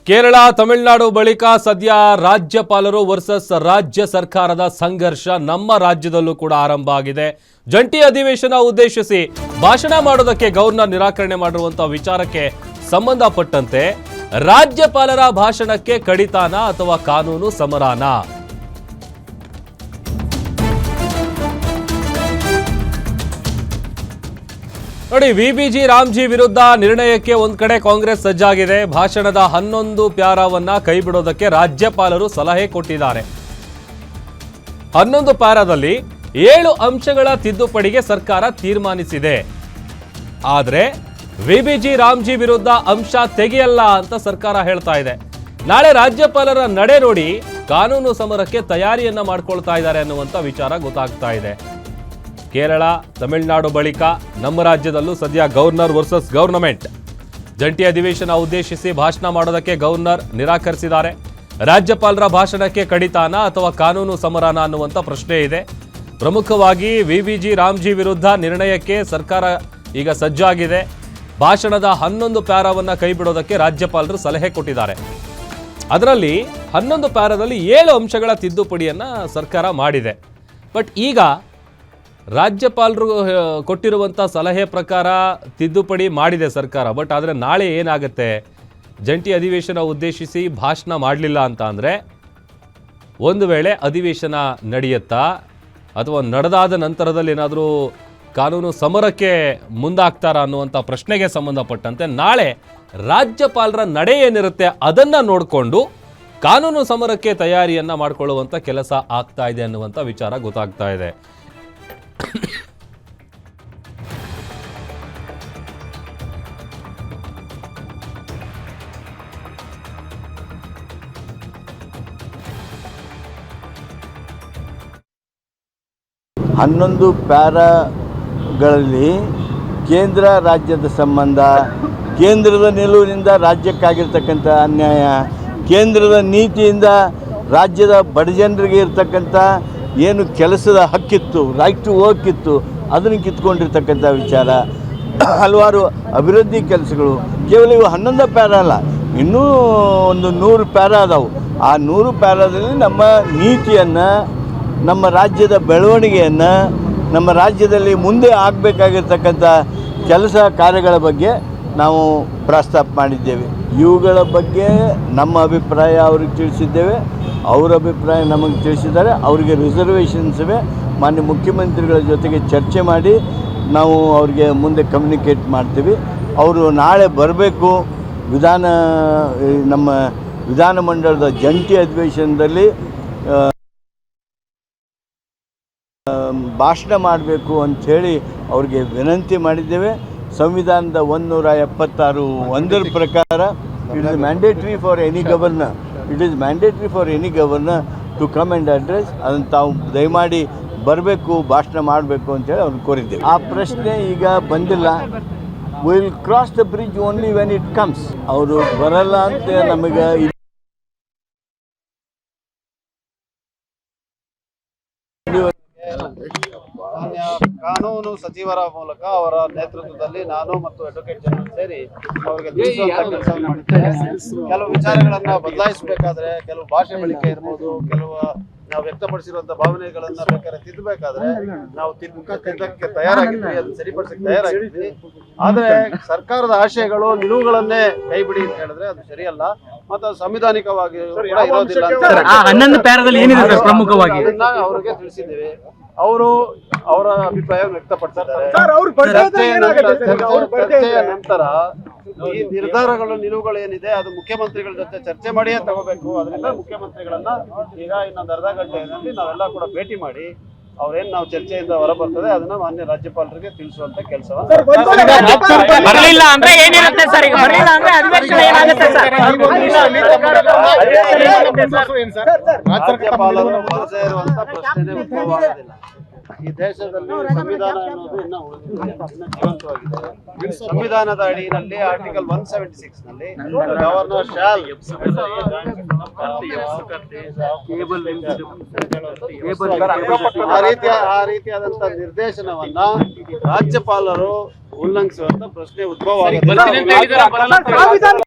ಕೇರಳ ತಮಿಳುನಾಡು ಬಳಿಕ ಸದ್ಯ ರಾಜ್ಯಪಾಲರು ವರ್ಸಸ್ ರಾಜ್ಯ ಸರ್ಕಾರದ ಸಂಘರ್ಷ ನಮ್ಮ ರಾಜ್ಯದಲ್ಲೂ ಕೂಡ ಆರಂಭ ಆಗಿದೆ. ಜಂಟಿ ಅಧಿವೇಶನ ಉದ್ದೇಶಿಸಿ ಭಾಷಣ ಮಾಡೋದಕ್ಕೆ ಗವರ್ನರ್ ನಿರಾಕರಣೆ ಮಾಡಿರುವಂತಹ ವಿಚಾರಕ್ಕೆ ಸಂಬಂಧಪಟ್ಟಂತೆ ರಾಜ್ಯಪಾಲರ ಭಾಷಣಕ್ಕೆ ಕಡಿತಾನ ಅಥವಾ ಕಾನೂನು ಸಮರಾನ? ನೋಡಿ, ವಿಬಿಜಿ ರಾಮ್ಜಿ ವಿರುದ್ಧ ನಿರ್ಣಯಕ್ಕೆ ಒಂದ್ ಕಡೆ ಕಾಂಗ್ರೆಸ್ ಸಜ್ಜಾಗಿದೆ. ಭಾಷಣದ 11 ಪ್ಯಾರಾವನ್ನ ಕೈಬಿಡೋದಕ್ಕೆ ರಾಜ್ಯಪಾಲರು ಸಲಹೆ ಕೊಟ್ಟಿದ್ದಾರೆ. 11 ಪ್ಯಾರಾದಲ್ಲಿ 7 ಅಂಶಗಳ ತಿದ್ದುಪಡಿಗೆ ಸರ್ಕಾರ ತೀರ್ಮಾನಿಸಿದೆ. ಆದ್ರೆ ವಿಬಿಜಿ ರಾಮ್ಜಿ ವಿರುದ್ಧ ಅಂಶ ತೆಗೆಯಲ್ಲ ಅಂತ ಸರ್ಕಾರ ಹೇಳ್ತಾ ಇದೆ. ನಾಳೆ ರಾಜ್ಯಪಾಲರ ನಡೆ ನೋಡಿ ಕಾನೂನು ಸಮರಕ್ಕೆ ತಯಾರಿಯನ್ನ ಮಾಡ್ಕೊಳ್ತಾ ಇದ್ದಾರೆ ಅನ್ನುವಂಥ ವಿಚಾರ ಗೊತ್ತಾಗ್ತಾ ಇದೆ. ಕೇರಳ ತಮಿಳುನಾಡು ಬಳಿಕ ನಮ್ಮ ರಾಜ್ಯದಲ್ಲೂ ಸದ್ಯ ಗವರ್ನರ್ ವರ್ಸಸ್ ಗವರ್ನಮೆಂಟ್ ಜಂಟಿ ಅಧಿವೇಶನ ಉದ್ದೇಶಿಸಿ ಭಾಷಣ ಮಾಡೋದಕ್ಕೆ ಗವರ್ನರ್ ನಿರಾಕರಿಸಿದ್ದಾರೆ. ರಾಜ್ಯಪಾಲರ ಭಾಷಣಕ್ಕೆ ಕಡಿತಾನ ಅಥವಾ ಕಾನೂನು ಸಮರಾನ ಅನ್ನುವಂಥ ಪ್ರಶ್ನೆ ಇದೆ. ಪ್ರಮುಖವಾಗಿ ವಿಬಿಜಿ ರಾಮ್ಜಿ ವಿರುದ್ಧ ನಿರ್ಣಯಕ್ಕೆ ಸರ್ಕಾರ ಈಗ ಸಜ್ಜಾಗಿದೆ. ಭಾಷಣದ 11 ಪ್ಯಾರಾವನ್ನ ಕೈಬಿಡೋದಕ್ಕೆ ರಾಜ್ಯಪಾಲರು ಸಲಹೆ ಕೊಟ್ಟಿದ್ದಾರೆ. ಅದರಲ್ಲಿ 11 ಪ್ಯಾರಾದಲ್ಲಿ 7 ಅಂಶಗಳ ತಿದ್ದುಪಡಿಯನ್ನ ಸರ್ಕಾರ ಮಾಡಿದೆ. ಬಟ್ ಈಗ ರಾಜ್ಯಪಾಲರು ಕೊಟ್ಟಿರುವಂಥ ಸಲಹೆ ಪ್ರಕಾರ ತಿದ್ದುಪಡಿ ಮಾಡಿದೆ ಸರ್ಕಾರ. ಬಟ್ ಆದರೆ ನಾಳೆ ಏನಾಗುತ್ತೆ, ಜಂಟಿ ಅಧಿವೇಶನ ಉದ್ದೇಶಿಸಿ ಭಾಷಣ ಮಾಡಲಿಲ್ಲ ಅಂತ ಅಂದರೆ ಒಂದು ವೇಳೆ ಅಧಿವೇಶನ ನಡೆಯುತ್ತಾ ಅಥವಾ ನಡೆದಾದ ನಂತರದಲ್ಲಿ ಏನಾದರೂ ಕಾನೂನು ಸಮರಕ್ಕೆ ಮುಂದಾಗ್ತಾರಾ ಅನ್ನುವಂಥ ಪ್ರಶ್ನೆಗೆ ಸಂಬಂಧಪಟ್ಟಂತೆ ನಾಳೆ ರಾಜ್ಯಪಾಲರ ನಡೆ ಏನಿರುತ್ತೆ ಅದನ್ನು ನೋಡಿಕೊಂಡು ಕಾನೂನು ಸಮರಕ್ಕೆ ತಯಾರಿಯನ್ನು ಮಾಡಿಕೊಳ್ಳುವಂಥ ಕೆಲಸ ಆಗ್ತಾ ಇದೆ ಅನ್ನುವಂಥ ವಿಚಾರ ಗೊತ್ತಾಗ್ತಾ ಇದೆ. ಹನ್ನೊಂದು ಪ್ಯಾರಾಗಳಲ್ಲಿ ಕೇಂದ್ರ ರಾಜ್ಯದ ಸಂಬಂಧ, ಕೇಂದ್ರದ ನಿಲುವಿನಿಂದ ರಾಜ್ಯಕ್ಕಾಗಿರ್ತಕ್ಕಂಥ ಅನ್ಯಾಯ, ಕೇಂದ್ರದ ನೀತಿಯಿಂದ ರಾಜ್ಯದ ಬಡಜನರಿಗೆ ಇರ್ತಕ್ಕಂಥ ಏನು ಕೆಲಸದ ಹಕ್ಕಿತ್ತು, ರೈಟ್ ಟು ವರ್ಕ್ ಇತ್ತು, ಅದನ್ನು ಕಿತ್ಕೊಂಡಿರ್ತಕ್ಕಂಥ ವಿಚಾರ, ಹಲವಾರು ಅಭಿವೃದ್ಧಿ ಕೆಲಸಗಳು. ಕೇವಲ ಇವು 11 ಪ್ಯಾರಾ ಅಲ್ಲ, ಇನ್ನೂ ಒಂದು 100 ಪ್ಯಾರಾ ಅದಾವು. ಆ 100 ಪ್ಯಾರಾದಲ್ಲಿ ನಮ್ಮ ನೀತಿಯನ್ನು, ನಮ್ಮ ರಾಜ್ಯದ ಬೆಳವಣಿಗೆಯನ್ನು, ನಮ್ಮ ರಾಜ್ಯದಲ್ಲಿ ಮುಂದೆ ಆಗಬೇಕಾಗಿರ್ತಕ್ಕಂಥ ಕೆಲಸ ಕಾರ್ಯಗಳ ಬಗ್ಗೆ ನಾವು ಪ್ರಸ್ತಾಪ ಮಾಡಿದ್ದೇವೆ. ಇವುಗಳ ಬಗ್ಗೆ ನಮ್ಮ ಅಭಿಪ್ರಾಯ ಅವ್ರಿಗೆ ತಿಳಿಸಿದ್ದೇವೆ, ಅವರ ಅಭಿಪ್ರಾಯ ನಮಗೆ ತಿಳಿಸಿದ್ದಾರೆ. ಅವರಿಗೆ ರಿಸರ್ವೇಷನ್ಸ್ ಇವೆ. ಮಾನ್ಯ ಮುಖ್ಯಮಂತ್ರಿಗಳ ಜೊತೆಗೆ ಚರ್ಚೆ ಮಾಡಿ ನಾವು ಅವ್ರಿಗೆ ಮುಂದೆ ಕಮ್ಯುನಿಕೇಟ್ ಮಾಡ್ತೀವಿ. ಅವರು ನಾಳೆ ಬರಬೇಕು, ನಮ್ಮ ವಿಧಾನಮಂಡಲದ ಜಂಟಿ ಅಧಿವೇಶನದಲ್ಲಿ ಭಾಷಣ ಮಾಡಬೇಕು ಅಂಥೇಳಿ ಅವ್ರಿಗೆ ವಿನಂತಿ ಮಾಡಿದ್ದೇವೆ. ಸಂವಿಧಾನದ 176 ಪ್ರಕಾರ it is mandatory for any governor to come and address. ಅದನ್ನು ತಾವು ದಯಮಾಡಿ ಬರಬೇಕು, ಭಾಷಣ ಮಾಡಬೇಕು ಅಂತೇಳಿ ಅವ್ರನ್ನ ಕೋರಿದ್ದೇವೆ. ಆ ಪ್ರಶ್ನೆ ಈಗ ಬಂದಿಲ್ಲ. Will cross the bridge only when it comes. ಅವರು ಬರಲ್ಲ ಅಂತ ನಮಗೆ ಕಾನೂನು ಸಚಿವರ ಮೂಲಕ ಅವರ ನೇತೃತ್ವದಲ್ಲಿ ನಾನು ಮತ್ತು ಅಡ್ವೊಕೇಟ್ ಜನರಲ್ ಸೇರಿ ಅವರಿಗೆ ತಿಳಿಸುವಂತ ಕೆಲಸವನ್ನು ಮಾಡಿದ್ದೇವೆ. ಕೆಲವು ವಿಚಾರಗಳನ್ನ ಬದಲಾಯಿಸಬೇಕಾದ್ರೆ, ಕೆಲವು ಭಾಷೆ ಬಳಕೆ ಇರ್ಬೋದು, ಕೆಲವು ನಾವು ವ್ಯಕ್ತಪಡಿಸಿರುವಂತಹ ಭಾವನೆಗಳನ್ನ ಬೇಕಾದ್ರೆ ತಿದ್ದಬೇಕಾದ್ರೆ ನಾವು ತಿದ್ದಕ್ಕೆ ತಯಾರಾಗಿದ್ವಿ, ಅದನ್ನ ಸರಿಪಡಿಸಕ್ಕೆ ತಯಾರಾಗಿದ್ವಿ. ಆದ್ರೆ ಸರ್ಕಾರದ ಆಶಯಗಳು, ನಿಲುವುಗಳನ್ನೇ ಕೈಬಿಡಿ ಅಂತ ಹೇಳಿದ್ರೆ ಅದು ಸರಿಯಲ್ಲ ಮತ್ತು ಅದು ಸಂವಿಧಾನಿಕವಾಗಿ ಇರೋದಿಲ್ಲ ಅಂತ ಪ್ರಮುಖವಾಗಿ ಅವರಿಗೆ ತಿಳಿಸಿದ್ದೀವಿ. ಅವರು ಅವರ ಅಭಿಪ್ರಾಯ ವ್ಯಕ್ತಪಡಿಸಿದ್ದಾರೆ. ಚರ್ಚೆಯ ನಂತರ ಈ ನಿರ್ಧಾರಗಳು, ನಿಲುವುಗಳು ಏನಿದೆ ಅದು ಮುಖ್ಯಮಂತ್ರಿಗಳ ಜೊತೆ ಚರ್ಚೆ ಮಾಡಿಯೇ ತಗೋಬೇಕು. ಅದರಿಂದ ಮುಖ್ಯಮಂತ್ರಿಗಳನ್ನ ಈಗ ಇನ್ನೊಂದು ಅರ್ಧ ಗಂಟೆಯಲ್ಲಿ ನಾವೆಲ್ಲ ಕೂಡ ಭೇಟಿ ಮಾಡಿ ಅವ್ರೇನ್ ನಾವು ಚರ್ಚೆಯಿಂದ ಹೊರಬರ್ತದೆ ಅದನ್ನ ಮಾನ್ಯ ರಾಜ್ಯಪಾಲರಿಗೆ ತಿಳಿಸುವಂತ ಕೆಲಸವನ್ನು ರಾಜ್ಯಪಾಲರು ಬರದೇ ಇರುವಂತ ಪ್ರಶ್ನೆ ಉದ್ಭವವಾಗುವುದಿಲ್ಲ. ಈ ದೇಶದಲ್ಲಿ ಸಂವಿಧಾನ ಅನ್ನೋದು ಇನ್ನ ಜೀವಂತವಾಗಿದೆ. ಸಂವಿಧಾನದ ಅಡಿಯಲ್ಲಿ ಆರ್ಟಿಕಲ್ 176 ನಲ್ಲಿ ಗವರ್ನರ್ ಶಾಲ್ ಆ ರೀತಿಯಾದಂತಹ ನಿರ್ದೇಶನವನ್ನ ರಾಜ್ಯಪಾಲರು ಉಲ್ಲಂಘಿಸುವಂತ ಪ್ರಶ್ನೆ ಉದ್ಭವ ಆಗುತ್ತೆ.